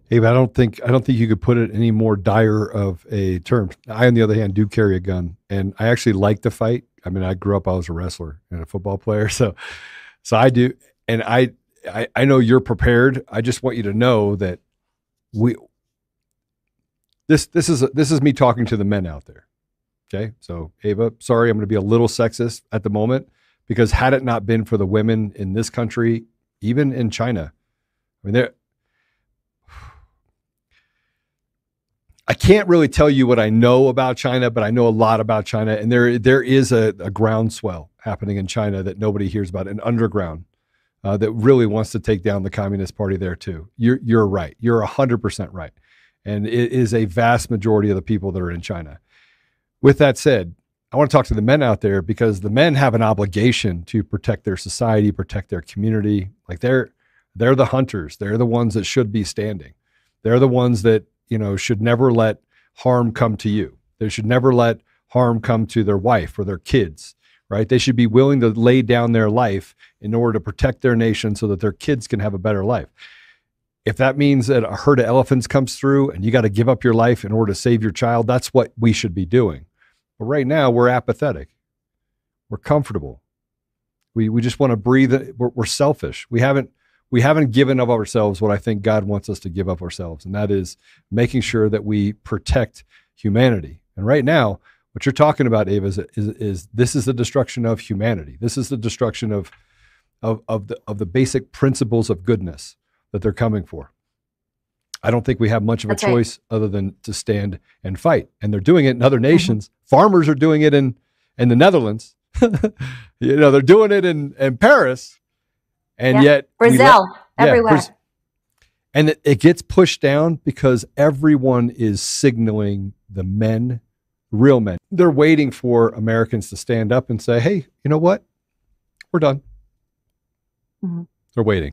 Hey, but I don't think you could put it any more dire of a term. I, on the other hand, do carry a gun, and I actually like to fight. I mean, I grew up, I was a wrestler and a football player, so I do, and I know you're prepared. I just want you to know that this is me talking to the men out there. Okay, so Ava, sorry, I'm going to be a little sexist at the moment, because had it not been for the women in this country, even in China, I mean, I can't really tell you what I know about China, but I know a lot about China, and there is a groundswell happening in China that nobody hears about, an underground that really wants to take down the Communist Party there too. You're right. You're 100% right, and it is a vast majority of the people that are in China. With that said, I want to talk to the men out there, because the men have an obligation to protect their society, protect their community. Like they're the hunters. They're the ones that should be standing. They're the ones that, you know, should never let harm come to you. They should never let harm come to their wife or their kids, right? They should be willing to lay down their life in order to protect their nation so that their kids can have a better life. If that means that a herd of elephants comes through and you got to give up your life in order to save your child, that's what we should be doing. But right now we're apathetic. We're comfortable. We just want to breathe. We're selfish. We haven't given of ourselves what I think God wants us to give of ourselves, and that is making sure that we protect humanity. And right now, what you're talking about, Ava, is this is the destruction of humanity. This is the destruction of the basic principles of goodness that they're coming for. I don't think we have much of a choice other than to stand and fight. And they're doing it in other nations. Farmers are doing it in the Netherlands. You know, they're doing it in Paris. And yet Brazil, everywhere. And it gets pushed down because everyone is signaling the men, real men. They're waiting for Americans to stand up and say, hey, you know what? We're done. They're waiting.